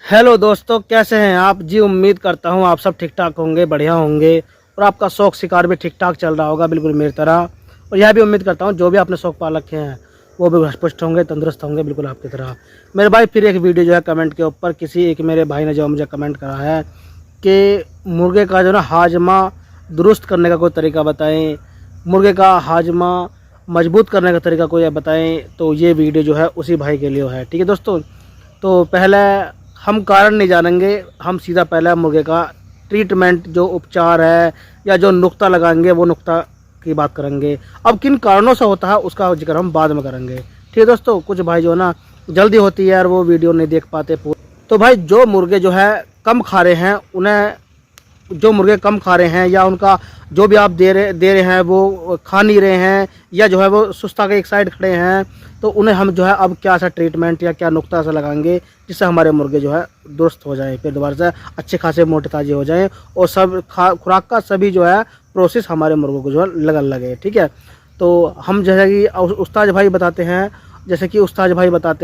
Hello दोस्तों, कैसे हैं आप जी। उम्मीद करता हूं आप सब ठीक ठाक होंगे, बढ़िया होंगे और आपका शौक शिकार भी ठीक ठाक चल रहा होगा, बिल्कुल मेरी तरह। और यह भी उम्मीद करता हूं जो भी आपने शौक पाल रखे हैं वो भी हष्ट होंगे, तंदुरुस्त होंगे, बिल्कुल आपकी तरह। मेरे भाई फिर एक वीडियो जो है कमेंट के ऊपर किसी एक मेरे भाई ने जो मुझे कमेंट करा है कि मुर्गे का जो ना हाजमा दुरुस्त करने का कोई तरीका बताएँ, मुर्गे का हाजमा मजबूत करने का तरीका कोई बताएँ। तो ये वीडियो जो है उसी भाई के लिए है, ठीक है दोस्तों। तो पहले हम कारण नहीं जानेंगे, हम सीधा पहले मुर्गे का ट्रीटमेंट जो उपचार है या जो नुक्ता लगाएंगे वो नुक्ता की बात करेंगे। अब किन कारणों से होता है उसका जिक्र हम बाद में करेंगे, ठीक है दोस्तों। कुछ भाई जो है ना जल्दी होती है यार, वो वीडियो नहीं देख पाते तो भाई जो मुर्गे जो है कम खा रहे हैं उन्हें, जो मुर्गे कम खा रहे हैं या उनका जो भी आप दे रहे हैं वो खा नहीं रहे हैं या जो है वो सुस्ता के एक साइड खड़े हैं, तो उन्हें हम जो है अब क्या सा ट्रीटमेंट या क्या नुक्ता सा लगाएंगे जिससे हमारे मुर्गे जो है दुरुस्त हो जाएं, फिर दोबारा से अच्छे खासे मोटे ताजे हो जाएं और सब खुराक का सभी जो है प्रोसेस हमारे मुर्गों को जो है लगन लगे, ठीक है। तो हम जैसे कि उस्ताद भाई बताते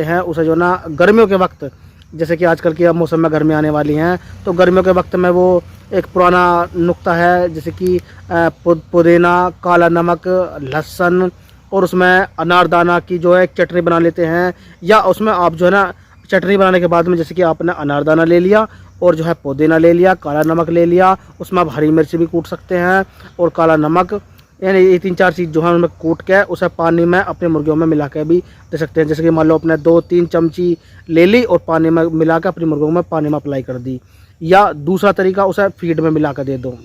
हैं, उसे जो ना गर्मियों के वक्त, जैसे कि आजकल की अब मौसम में गर्मी आने वाली हैं, तो गर्मियों के वक्त में वो एक पुराना नुक्ता है जैसे कि पुदीना, काला नमक, लहसुन और उसमें अनारदाना की जो है चटनी बना लेते हैं। या उसमें आप जो है ना चटनी बनाने के बाद में जैसे कि आपने अनारदाना ले लिया और जो है पुदीना ले लिया, काला नमक ले लिया, उसमें आप हरी मिर्च भी कूट सकते हैं और काला नमक, यानी ये 3-4 चीज़ जो है उनमें कूट के उसे पानी में अपने मुर्गियों में मिला के भी दे सकते हैं। जैसे कि मान लो अपने 2-3 चमची ले ली और पानी में मिला के अपनी मुर्गियों में पानी में अप्लाई कर दी। या दूसरा तरीका, उसे फीड में मिला कर दे दो,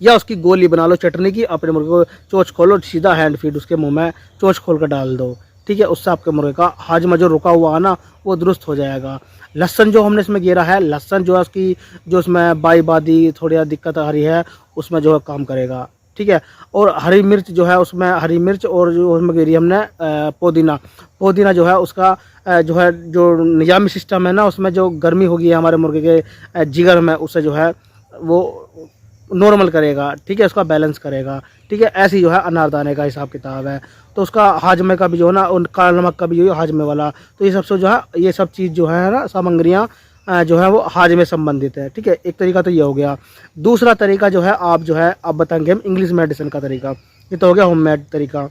या उसकी गोली बना लो चटनी की, अपने मुर्गे को चोंच खोलो, सीधा हैंड फीड उसके मुंह में चोंच खोल कर डाल दो, ठीक है। उससे आपके मुर्गे का हाजमा जो रुका हुआ है ना वो दुरुस्त हो जाएगा। लहसन जो हमने इसमें गिरा है, लहसन जो है उसकी जो उसमें बाई बादी थोड़ी दिक्कत आ रही है उसमें जो है काम करेगा, ठीक है। और हरी मिर्च जो है उसमें, हरी मिर्च और जो उसमें गिरी हमने पुदीना जो है उसका जो है जो निजामी सिस्टम है ना उसमें जो गर्मी होगी हमारे मुर्गे के जिगर में, उसे जो है वो नॉर्मल करेगा, ठीक है, उसका बैलेंस करेगा, ठीक है। ऐसी जो है अनारदाने का हिसाब किताब है। तो उसका हाजमे का भी जो है ना, उन काला नमक का भी जो है हाजमे वाला, तो ये सबसे जो है ये सब चीज़ जो है ना सामग्रियाँ जो है वो हाजमे संबंधित है, ठीक है। एक तरीका तो ये हो गया। दूसरा तरीका जो है आप जो है अब बताएंगे हम इंग्लिश मेडिसिन का तरीका। ये तो हो गया होममेड तरीका।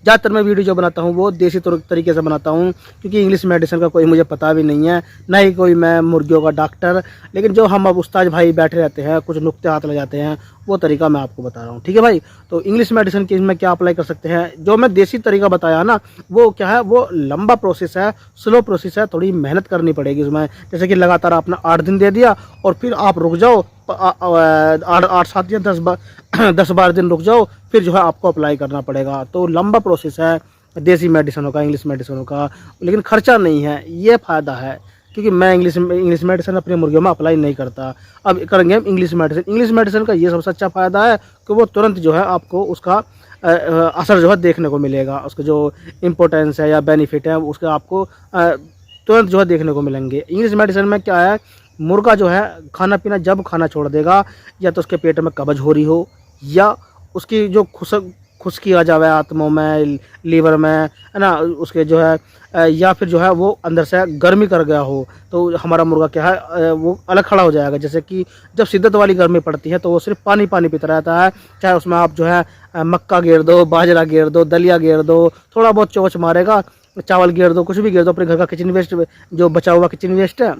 ज़्यादातर मैं वीडियो जो बनाता हूँ वो देसी तरीके से बनाता हूँ, क्योंकि इंग्लिश मेडिसिन का कोई मुझे पता भी नहीं है, ना ही कोई मैं मुर्गियों का डॉक्टर। लेकिन जो हम अब उस्ताद भाई बैठे रहते हैं, कुछ नुक्ते हाथ लग जाते हैं, वो तरीका मैं आपको बता रहा हूँ, ठीक है भाई। तो इंग्लिश मेडिसिन की इसमें क्या अप्लाई कर सकते हैं, जो मैं देसी तरीका बताया ना वो क्या है, वो लंबा प्रोसेस है, स्लो प्रोसेस है, थोड़ी मेहनत करनी पड़ेगी उसमें। जैसे कि लगातार आपने 8 दिन दे दिया और फिर आप रुक जाओ 8-7 या 10-12 दिन रुक जाओ, फिर जो है आपको अप्लाई करना पड़ेगा। तो लंबा प्रोसेस है देसी मेडिसिनों का, इंग्लिश मेडिसिनों का, लेकिन खर्चा नहीं है, ये फ़ायदा है। क्योंकि मैं इंग्लिश मेडिसिन अपनी मुर्गियों में अप्लाई नहीं करता। अब करेंगे हम इंग्लिश मेडिसिन का ये सबसे अच्छा फ़ायदा है कि वो तुरंत जो है आपको उसका असर जो है देखने को मिलेगा, उसका जो इम्पोर्टेंस है या बेनिफिट है उसका आपको तुरंत जो है देखने को मिलेंगे। इंग्लिश मेडिसिन में क्या है, मुर्गा जो है खाना पीना जब खाना छोड़ देगा, या तो उसके पेट में कब्ज हो रही हो, या उसकी जो खुश्की आ जावे आत्मों में, लीवर में, है ना, उसके जो है या फिर जो है वो अंदर से गर्मी कर गया हो, तो हमारा मुर्गा क्या है वो अलग खड़ा हो जाएगा। जैसे कि जब शिद्दत वाली गर्मी पड़ती है तो वो सिर्फ पानी पानी पीता रहता है, चाहे उसमें आप जो है मक्का गेर दो, बाजरा गेर दो, दलिया गेर दो, थोड़ा बहुत चोंच मारेगा, चावल गेर दो, कुछ भी गेर दो, अपने घर का किचन वेस्ट जो बचा हुआ किचन वेस्ट है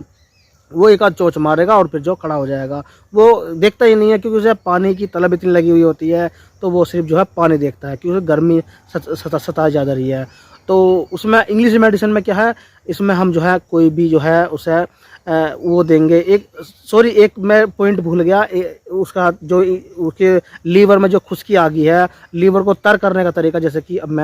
वो एक आध चोंच मारेगा और फिर जो खड़ा हो जाएगा। वो देखता ही नहीं है, क्योंकि उसे पानी की तलब इतनी लगी हुई होती है, तो वो सिर्फ जो है पानी देखता है, क्योंकि गर्मी सता ज़्यादा रही है। तो उसमें इंग्लिश मेडिसिन में क्या है, इसमें हम जो है कोई भी जो है उसे वो देंगे। एक मैं पॉइंट भूल गया, उसका जो उसके लीवर में जो खुश्की आ गई है, लीवर को तर करने का तरीका। जैसे कि अब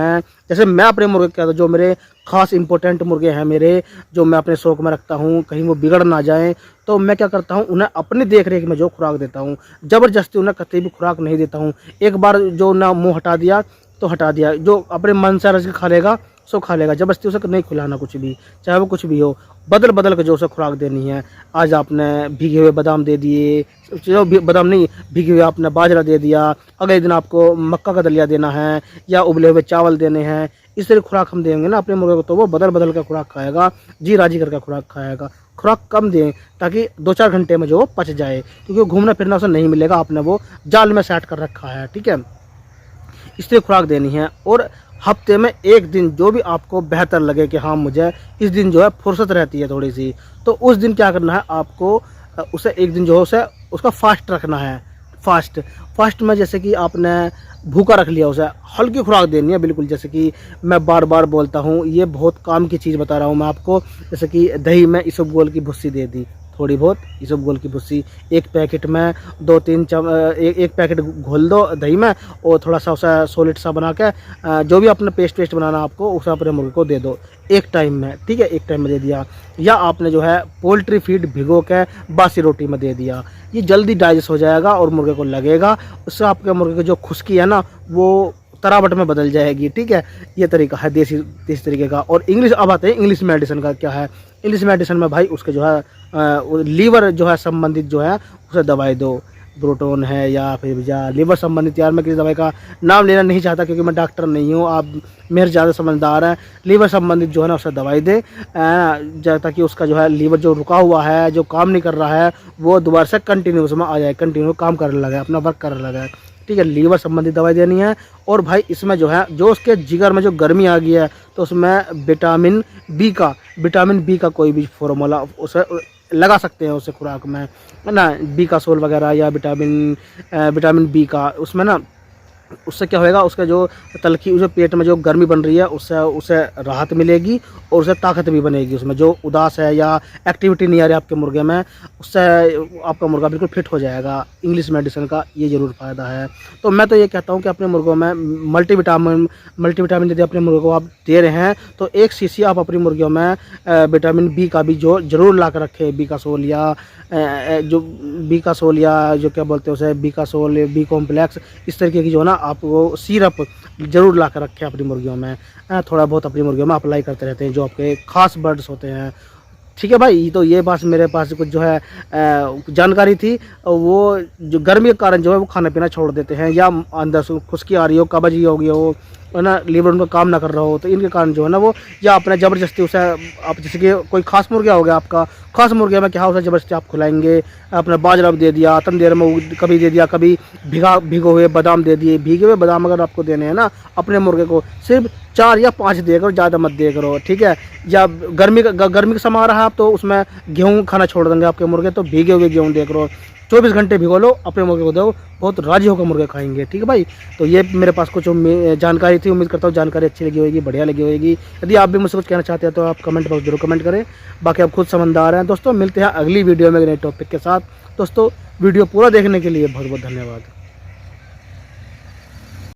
जैसे मैं अपने मुर्गे क्या, जो मेरे खास इंपॉर्टेंट मुर्गे हैं मेरे, जो मैं अपने शौक में रखता हूँ, कहीं वो बिगड़ ना जाएं, तो मैं क्या करता हूँ, उन्हें अपनी देख रेख में जो खुराक देता हूँ, ज़बरदस्ती उन्हें कतई भी खुराक नहीं देता हूँ। एक बार जो ना मुँह हटा दिया तो हटा दिया, जो अपने मन से रच के खा लेगा सो खा लेगा, जबरदस्ती उसे नहीं खिलाना कुछ भी, चाहे वो कुछ भी हो। बदल बदल के जो उसे खुराक देनी है, आज आपने भीगे हुए बादाम दे दिए, जो बादाम नहीं, भीगे हुए आपने बाजरा दे दिया, अगले दिन आपको मक्का का दलिया देना है या उबले हुए चावल देने हैं। इस तरह खुराक हम देंगे ना अपने मुर्गे को, तो वो बदल बदल कर खुराक खाएगा, जी राजी करके खुराक खाएगा। खुराक कम दें ताकि 2-4 घंटे में जो वो पच जाए, क्योंकि घूमना फिरना उसे नहीं मिलेगा, आपने वो जाल में सेट कर रखा है, ठीक है। इसलिए खुराक देनी है। और हफ्ते में 1 दिन जो भी आपको बेहतर लगे कि हाँ मुझे इस दिन जो है फुर्सत रहती है थोड़ी सी, तो उस दिन क्या करना है आपको, उसे 1 दिन जो है उसे उसका फास्ट रखना है। फास्ट में जैसे कि आपने भूखा रख लिया, उसे हल्की खुराक देनी है बिल्कुल। जैसे कि मैं बार बार बोलता हूँ, ये बहुत काम की चीज़ बता रहा हूँ मैं आपको। जैसे कि दही में इसबगोल की भुस्सी दे दी, थोड़ी बहुत इसबगोल की भुस्सी, एक पैकेट में 2-3 एक पैकेट घोल दो दही में, और थोड़ा सा उसे सॉलिड सा बना के जो भी अपना पेस्ट बनाना आपको, उसे अपने मुर्गे को दे दो एक टाइम में, ठीक है। एक टाइम में दे दिया, या आपने जो है पोल्ट्री फीड भिगो के बासी रोटी में दे दिया, ये जल्दी डाइजेस्ट हो जाएगा और मुर्गे को लगेगा। उससे आपके मुर्गे की जो खुश्की है ना वो तरावट में बदल जाएगी, ठीक है। ये तरीका है देसी तरीके का। और इंग्लिश, अब आते हैं इंग्लिश मेडिसिन का क्या है। इंग्लिश मेडिसिन में भाई उसके जो है लीवर जो है संबंधित जो है उसे दवाई दो, ब्रोटोन है या फिर या लीवर संबंधित, यार मैं किसी दवाई का नाम लेना नहीं चाहता क्योंकि मैं डॉक्टर नहीं हूँ, आप मेरे ज़्यादा समझदार हैं। लीवर संबंधित जो है ना उसे दवाई दे, ताकि उसका जो है लीवर जो रुका हुआ है, जो काम नहीं कर रहा है, वो दोबारा से कंटिन्यू उसमें आ जाए, कंटिन्यू काम करने लगे, अपना वर्क करने लगे, ठीक है। लीवर संबंधित दवाई देनी है। और भाई इसमें जो है जो उसके जिगर में जो गर्मी आ गई है, तो उसमें विटामिन बी का कोई भी फॉर्मूला उसे लगा सकते हैं उसे खुराक में, है ना। बी का सोल वगैरह या विटामिन बी का, उसमें ना उससे क्या होएगा, उसका जो तलखी, जो पेट में जो गर्मी बन रही है उसे राहत मिलेगी, और उसे ताकत भी बनेगी। उसमें जो उदास है या एक्टिविटी नहीं आ रही आपके मुर्गे में, उससे आपका मुर्गा बिल्कुल फिट हो जाएगा। इंग्लिश मेडिसिन का ये ज़रूर फ़ायदा है। तो मैं तो ये कहता हूँ कि अपने मुर्गों में मल्टीविटामिन यदि अपने मुर्गों को आप दे रहे हैं, तो 1 शीशी आप अपनी मुर्गियों में विटामिन बी का भी जो ज़रूर ला कर रखें। बी का सोल या जो क्या बोलते हैं उसे, बी का सोल, बी कॉम्प्लेक्स, इस तरीके की जो है ना आप वो सिरप ज़रूर ला कर रखें अपनी मुर्गियों में। थोड़ा बहुत अपनी मुर्गियों में अप्लाई करते रहते हैं जो आपके खास बर्ड्स होते हैं, ठीक है भाई। तो ये बात मेरे पास कुछ जो है जानकारी थी। वो जो गर्मी के कारण जो है वो खाना पीना छोड़ देते हैं, या अंदर से खुश्की आ रही हो, कब्ज़ हो गई हो, है ना, लीवर उनका काम ना कर रहा हो, तो इनके कारण जो है ना वो, या अपने ज़बरदस्ती उसे आप, जैसे कि कोई खास मुर्गिया हो गया आपका, खास मुर्गिया में क्या उसे ज़बरदस्ती आप खिलाएंगे, अपना बाजरा दे दिया तन देर में, कभी दे दिया, कभी भिगो हुए बादाम दे दिए। भीगे हुए बादाम अगर आपको देने हैं ना अपने मुर्गे को, सिर्फ 4 या 5 दिया करो, ज़्यादा मत दिया करो, ठीक है। या गर्मी का समय आ रहा है आप, तो उसमें गेहूँ खाना छोड़ देंगे आपके मुर्गे, तो भीगे हुए गेहूँ दिया करो, 24 घंटे भिगो लो, अपने मुर्गे को दो, बहुत राजी होकर मुर्गे खाएंगे, ठीक है भाई। तो ये मेरे पास कुछ जानकारी थी, उम्मीद करता हूँ जानकारी अच्छी लगी होगी, बढ़िया लगी होगी। यदि आप भी मुझसे कुछ कहना चाहते हैं तो आप कमेंट बॉक्स जरूर कमेंट करें। बाकी आप खुद समझदार हैं दोस्तों। मिलते हैं अगली वीडियो में नए टॉपिक के साथ। दोस्तों वीडियो पूरा देखने के लिए बहुत बहुत धन्यवाद।